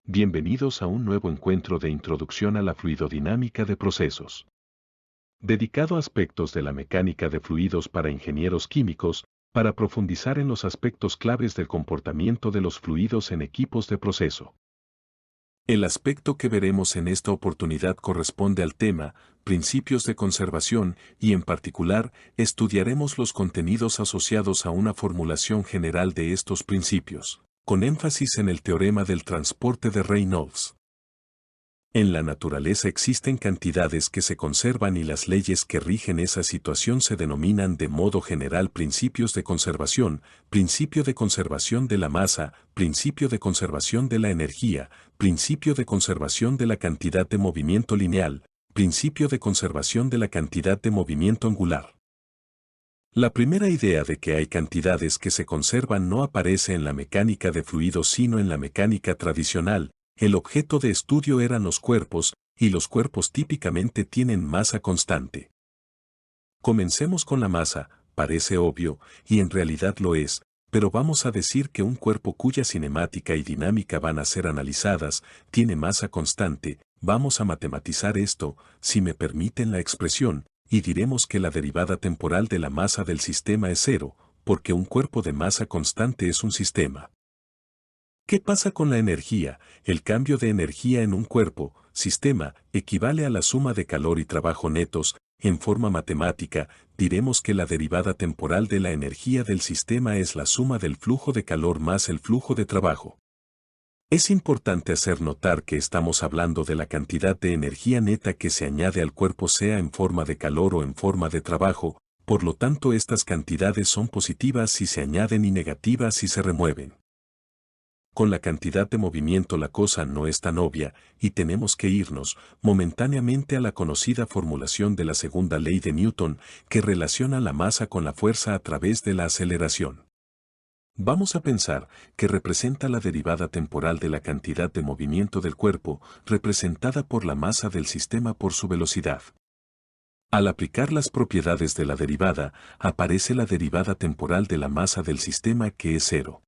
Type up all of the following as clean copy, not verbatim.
Bienvenidos a un nuevo encuentro de introducción a la fluidodinámica de procesos, dedicado a aspectos de la mecánica de fluidos para ingenieros químicos, para profundizar en los aspectos claves del comportamiento de los fluidos en equipos de proceso. El aspecto que veremos en esta oportunidad corresponde al tema, principios de conservación, y en particular, estudiaremos los contenidos asociados a una formulación general de estos principios, con énfasis en el teorema del transporte de Reynolds. En la naturaleza existen cantidades que se conservan y las leyes que rigen esa situación se denominan de modo general principios de conservación, principio de conservación de la masa, principio de conservación de la energía, principio de conservación de la cantidad de movimiento lineal, principio de conservación de la cantidad de movimiento angular. La primera idea de que hay cantidades que se conservan no aparece en la mecánica de fluidos sino en la mecánica tradicional. El objeto de estudio eran los cuerpos, y los cuerpos típicamente tienen masa constante. Comencemos con la masa, parece obvio, y en realidad lo es, pero vamos a decir que un cuerpo cuya cinemática y dinámica van a ser analizadas, tiene masa constante, vamos a matematizar esto, si me permiten la expresión, y diremos que la derivada temporal de la masa del sistema es cero, porque un cuerpo de masa constante es un sistema. ¿Qué pasa con la energía? El cambio de energía en un cuerpo, sistema, equivale a la suma de calor y trabajo netos. En forma matemática, diremos que la derivada temporal de la energía del sistema es la suma del flujo de calor más el flujo de trabajo. Es importante hacer notar que estamos hablando de la cantidad de energía neta que se añade al cuerpo sea en forma de calor o en forma de trabajo, por lo tanto estas cantidades son positivas si se añaden y negativas si se remueven. Con la cantidad de movimiento la cosa no es tan obvia, y tenemos que irnos momentáneamente a la conocida formulación de la segunda ley de Newton, que relaciona la masa con la fuerza a través de la aceleración. Vamos a pensar que representa la derivada temporal de la cantidad de movimiento del cuerpo, representada por la masa del sistema por su velocidad. Al aplicar las propiedades de la derivada, aparece la derivada temporal de la masa del sistema que es cero.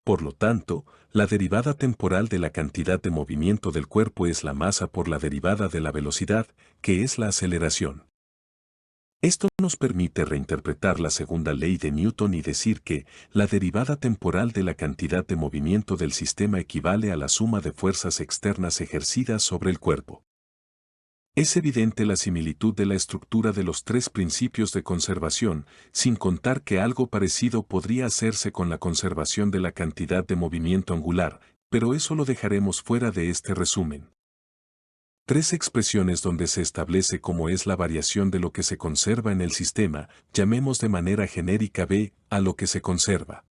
Por lo tanto, la derivada temporal de la cantidad de movimiento del cuerpo es la masa por la derivada de la velocidad, que es la aceleración. Esto nos permite reinterpretar la segunda ley de Newton y decir que la derivada temporal de la cantidad de movimiento del sistema equivale a la suma de fuerzas externas ejercidas sobre el cuerpo. Es evidente la similitud de la estructura de los tres principios de conservación, sin contar que algo parecido podría hacerse con la conservación de la cantidad de movimiento angular, pero eso lo dejaremos fuera de este resumen. Tres expresiones donde se establece cómo es la variación de lo que se conserva en el sistema, llamemos de manera genérica B a lo que se conserva.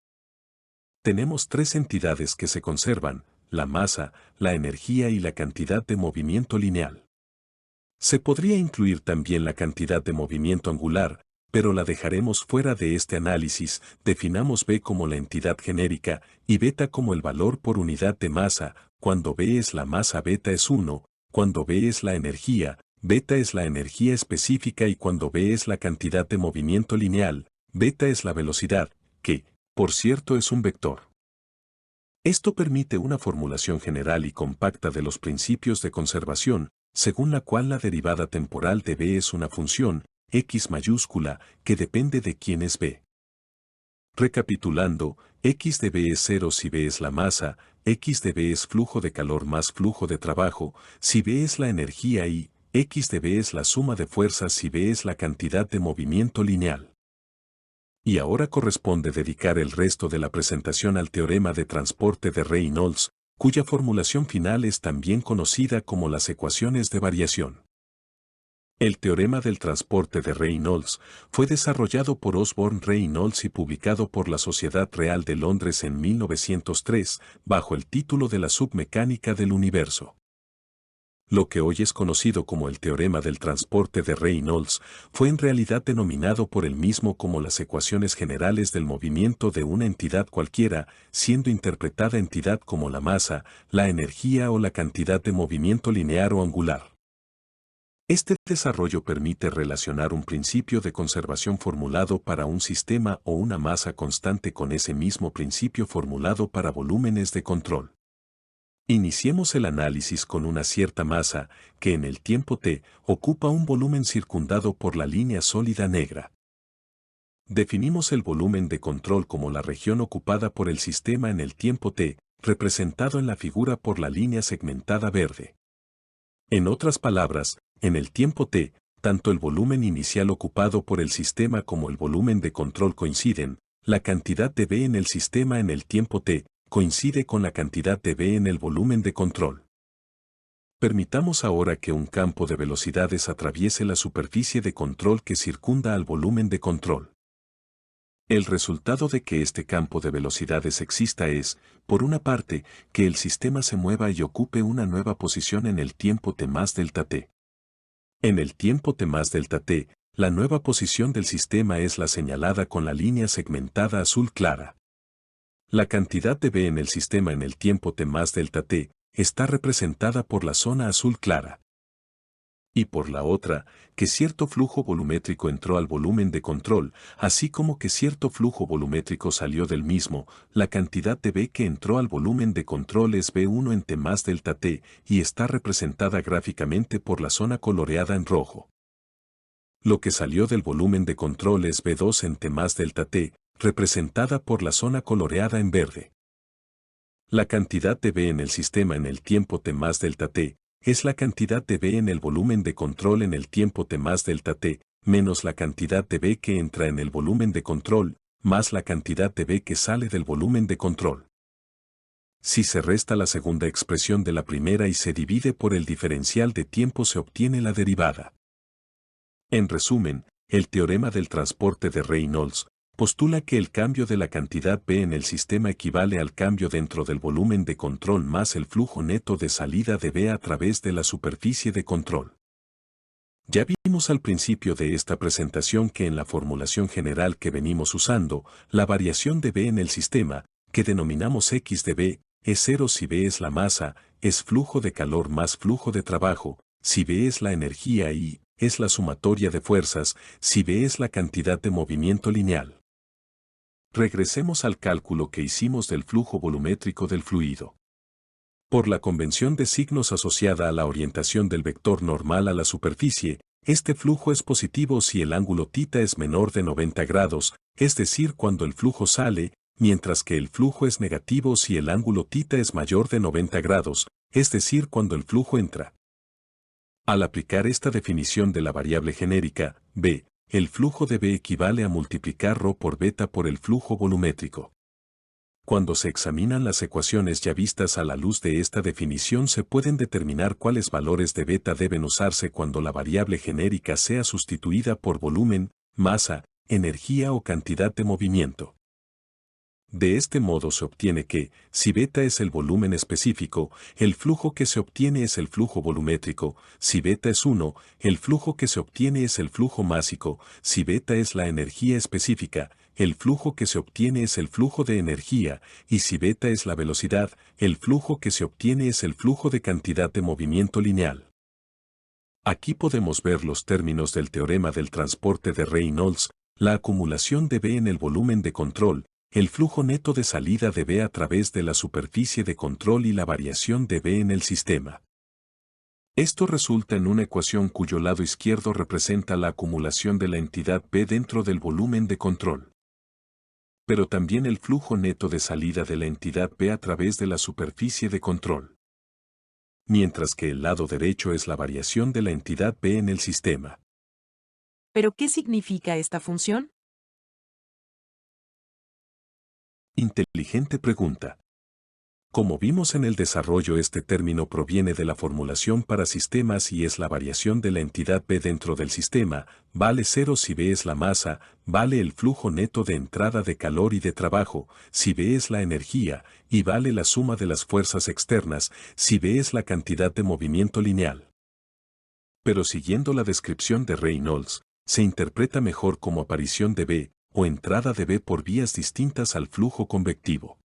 Tenemos tres entidades que se conservan, la masa, la energía y la cantidad de movimiento lineal. Se podría incluir también la cantidad de movimiento angular, pero la dejaremos fuera de este análisis. Definamos B como la entidad genérica y beta como el valor por unidad de masa. Cuando B es la masa, beta es 1, cuando B es la energía, beta es la energía específica y cuando B es la cantidad de movimiento lineal, beta es la velocidad, que, por cierto, es un vector. Esto permite una formulación general y compacta de los principios de conservación, según la cual la derivada temporal de B es una función, x mayúscula, que depende de quién es B. Recapitulando, x de B es 0 si B es la masa, x de B es flujo de calor más flujo de trabajo, si B es la energía y x de B es la suma de fuerzas si B es la cantidad de movimiento lineal. Y ahora corresponde dedicar el resto de la presentación al teorema de transporte de Reynolds, cuya formulación final es también conocida como las ecuaciones de variación. El teorema del transporte de Reynolds fue desarrollado por Osborne Reynolds y publicado por la Sociedad Real de Londres en 1903, bajo el título de la submecánica del universo. Lo que hoy es conocido como el teorema del transporte de Reynolds fue en realidad denominado por él mismo como las ecuaciones generales del movimiento de una entidad cualquiera, siendo interpretada entidad como la masa, la energía o la cantidad de movimiento lineal o angular. Este desarrollo permite relacionar un principio de conservación formulado para un sistema o una masa constante con ese mismo principio formulado para volúmenes de control. Iniciemos el análisis con una cierta masa, que en el tiempo t ocupa un volumen circundado por la línea sólida negra. Definimos el volumen de control como la región ocupada por el sistema en el tiempo t, representado en la figura por la línea segmentada verde. En otras palabras, en el tiempo t, tanto el volumen inicial ocupado por el sistema como el volumen de control coinciden. La cantidad de V en el sistema en el tiempo t coincide con la cantidad de V en el volumen de control. Permitamos ahora que un campo de velocidades atraviese la superficie de control que circunda al volumen de control. El resultado de que este campo de velocidades exista es, por una parte, que el sistema se mueva y ocupe una nueva posición en el tiempo t más delta t. En el tiempo t más delta t, la nueva posición del sistema es la señalada con la línea segmentada azul clara. La cantidad de V en el sistema en el tiempo t más delta t está representada por la zona azul clara. Y por la otra, que cierto flujo volumétrico entró al volumen de control, así como que cierto flujo volumétrico salió del mismo. La cantidad de V que entró al volumen de control es V1 en t más delta t y está representada gráficamente por la zona coloreada en rojo. Lo que salió del volumen de control es V2 en t más delta t, representada por la zona coloreada en verde. La cantidad de V en el sistema en el tiempo t más delta t es la cantidad de V en el volumen de control en el tiempo t más delta t, menos la cantidad de V que entra en el volumen de control, más la cantidad de V que sale del volumen de control. Si se resta la segunda expresión de la primera y se divide por el diferencial de tiempo, se obtiene la derivada. En resumen, el teorema del transporte de Reynolds postula que el cambio de la cantidad V en el sistema equivale al cambio dentro del volumen de control más el flujo neto de salida de V a través de la superficie de control. Ya vimos al principio de esta presentación que en la formulación general que venimos usando, la variación de V en el sistema, que denominamos X de V, es cero si V es la masa, es flujo de calor más flujo de trabajo, si V es la energía y es la sumatoria de fuerzas, si V es la cantidad de movimiento lineal. Regresemos al cálculo que hicimos del flujo volumétrico del fluido. Por la convención de signos asociada a la orientación del vector normal a la superficie, este flujo es positivo si el ángulo θ es menor de 90 grados, es decir, cuando el flujo sale, mientras que el flujo es negativo si el ángulo θ es mayor de 90 grados, es decir, cuando el flujo entra. Al aplicar esta definición de la variable genérica, V, el flujo de V equivale a multiplicar ρ por beta por el flujo volumétrico. Cuando se examinan las ecuaciones ya vistas a la luz de esta definición, se pueden determinar cuáles valores de beta deben usarse cuando la variable genérica sea sustituida por volumen, masa, energía o cantidad de movimiento. De este modo se obtiene que, si beta es el volumen específico, el flujo que se obtiene es el flujo volumétrico; si beta es 1, el flujo que se obtiene es el flujo másico; si beta es la energía específica, el flujo que se obtiene es el flujo de energía; y si beta es la velocidad, el flujo que se obtiene es el flujo de cantidad de movimiento lineal. Aquí podemos ver los términos del teorema del transporte de Reynolds, la acumulación de V en el volumen de control, el flujo neto de salida de V a través de la superficie de control y la variación de V en el sistema. Esto resulta en una ecuación cuyo lado izquierdo representa la acumulación de la entidad V dentro del volumen de control, pero también el flujo neto de salida de la entidad V a través de la superficie de control, mientras que el lado derecho es la variación de la entidad V en el sistema. ¿Pero qué significa esta función? Inteligente pregunta. Como vimos en el desarrollo, este término proviene de la formulación para sistemas y es la variación de la entidad V dentro del sistema, vale 0 si V es la masa, vale el flujo neto de entrada de calor y de trabajo, si V es la energía, y vale la suma de las fuerzas externas, si V es la cantidad de movimiento lineal. Pero siguiendo la descripción de Reynolds, se interpreta mejor como aparición de V, o entrada de V por vías distintas al flujo convectivo.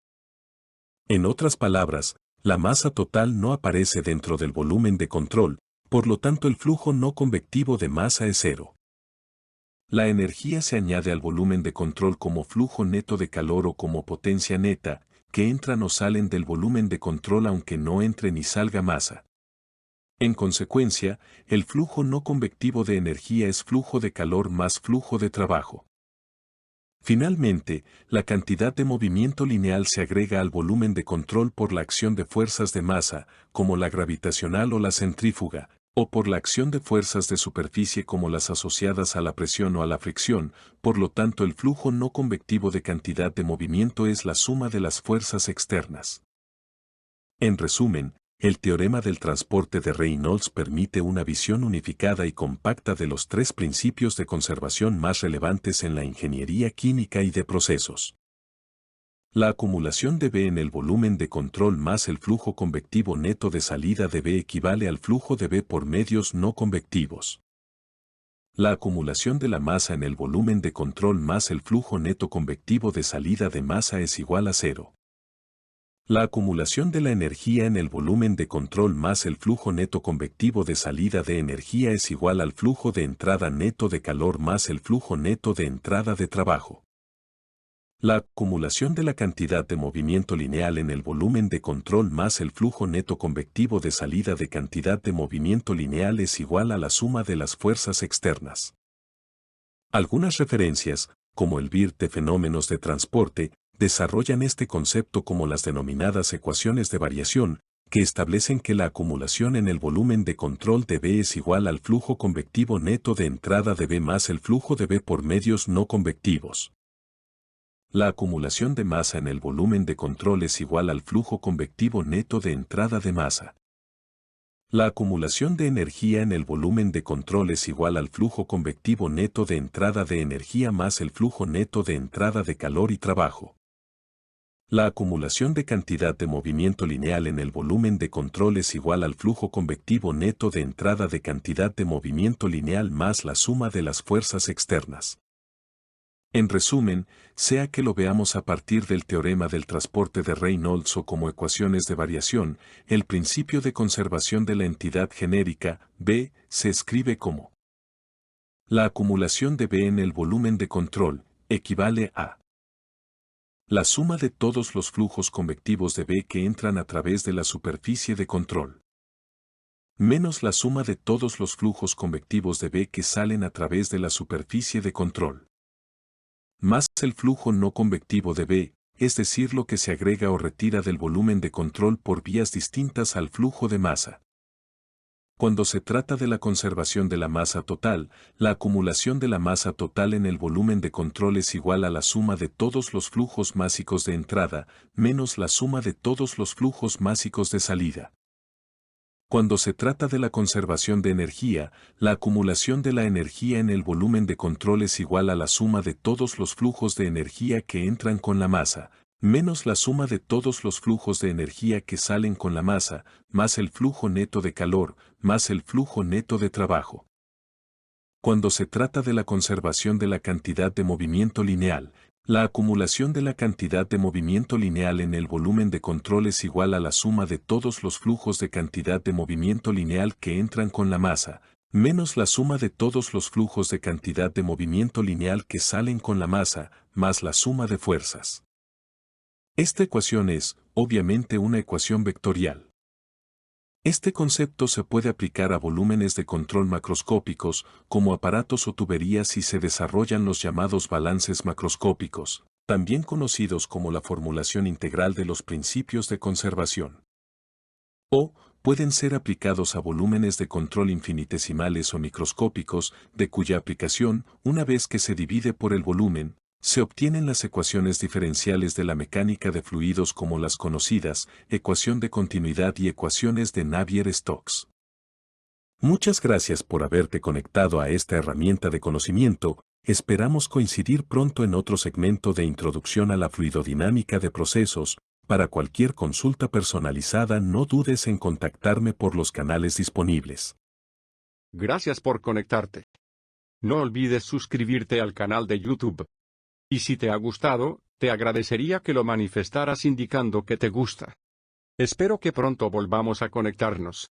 En otras palabras, la masa total no aparece dentro del volumen de control, por lo tanto el flujo no convectivo de masa es cero. La energía se añade al volumen de control como flujo neto de calor o como potencia neta, que entran o salen del volumen de control aunque no entre ni salga masa. En consecuencia, el flujo no convectivo de energía es flujo de calor más flujo de trabajo. Finalmente, la cantidad de movimiento lineal se agrega al volumen de control por la acción de fuerzas de masa, como la gravitacional o la centrífuga, o por la acción de fuerzas de superficie como las asociadas a la presión o a la fricción. Por lo tanto, el flujo no convectivo de cantidad de movimiento es la suma de las fuerzas externas. En resumen, el teorema del transporte de Reynolds permite una visión unificada y compacta de los tres principios de conservación más relevantes en la ingeniería química y de procesos. La acumulación de B en el volumen de control más el flujo convectivo neto de salida de B equivale al flujo de B por medios no convectivos. La acumulación de la masa en el volumen de control más el flujo neto convectivo de salida de masa es igual a cero. La acumulación de la energía en el volumen de control más el flujo neto convectivo de salida de energía es igual al flujo de entrada neto de calor más el flujo neto de entrada de trabajo. La acumulación de la cantidad de movimiento lineal en el volumen de control más el flujo neto convectivo de salida de cantidad de movimiento lineal es igual a la suma de las fuerzas externas. Algunas referencias, como el BIRT de fenómenos de transporte, desarrollan este concepto como las denominadas ecuaciones de variación, que establecen que la acumulación en el volumen de control de B es igual al flujo convectivo neto de entrada de B más el flujo de B por medios no convectivos. La acumulación de masa en el volumen de control es igual al flujo convectivo neto de entrada de masa. La acumulación de energía en el volumen de control es igual al flujo convectivo neto de entrada de energía más el flujo neto de entrada de calor y trabajo. La acumulación de cantidad de movimiento lineal en el volumen de control es igual al flujo convectivo neto de entrada de cantidad de movimiento lineal más la suma de las fuerzas externas. En resumen, sea que lo veamos a partir del teorema del transporte de Reynolds o como ecuaciones de variación, el principio de conservación de la entidad genérica, B, se escribe como la acumulación de B en el volumen de control, equivale a la suma de todos los flujos convectivos de B que entran a través de la superficie de control, menos la suma de todos los flujos convectivos de B que salen a través de la superficie de control, más el flujo no convectivo de B, es decir, lo que se agrega o retira del volumen de control por vías distintas al flujo de masa. Cuando se trata de la conservación de la masa total, la acumulación de la masa total en el volumen de control es igual a la suma de todos los flujos másicos de entrada, menos la suma de todos los flujos másicos de salida. Cuando se trata de la conservación de energía, la acumulación de la energía en el volumen de control es igual a la suma de todos los flujos de energía que entran con la masa, menos la suma de todos los flujos de energía que salen con la masa, más el flujo neto de calor, más el flujo neto de trabajo. Cuando se trata de la conservación de la cantidad de movimiento lineal, la acumulación de la cantidad de movimiento lineal en el volumen de control es igual a la suma de todos los flujos de cantidad de movimiento lineal que entran con la masa, menos la suma de todos los flujos de cantidad de movimiento lineal que salen con la masa, más la suma de fuerzas. Esta ecuación es, obviamente, una ecuación vectorial. Este concepto se puede aplicar a volúmenes de control macroscópicos, como aparatos o tuberías, y se desarrollan los llamados balances macroscópicos, también conocidos como la formulación integral de los principios de conservación. O pueden ser aplicados a volúmenes de control infinitesimales o microscópicos, de cuya aplicación, una vez que se divide por el volumen, se obtienen las ecuaciones diferenciales de la mecánica de fluidos como las conocidas, ecuación de continuidad y ecuaciones de Navier-Stokes. Muchas gracias por haberte conectado a esta herramienta de conocimiento. Esperamos coincidir pronto en otro segmento de Introducción a la Fluidodinámica de Procesos. Para cualquier consulta personalizada, no dudes en contactarme por los canales disponibles. Gracias por conectarte. No olvides suscribirte al canal de YouTube. Y si te ha gustado, te agradecería que lo manifestaras indicando que te gusta. Espero que pronto volvamos a conectarnos.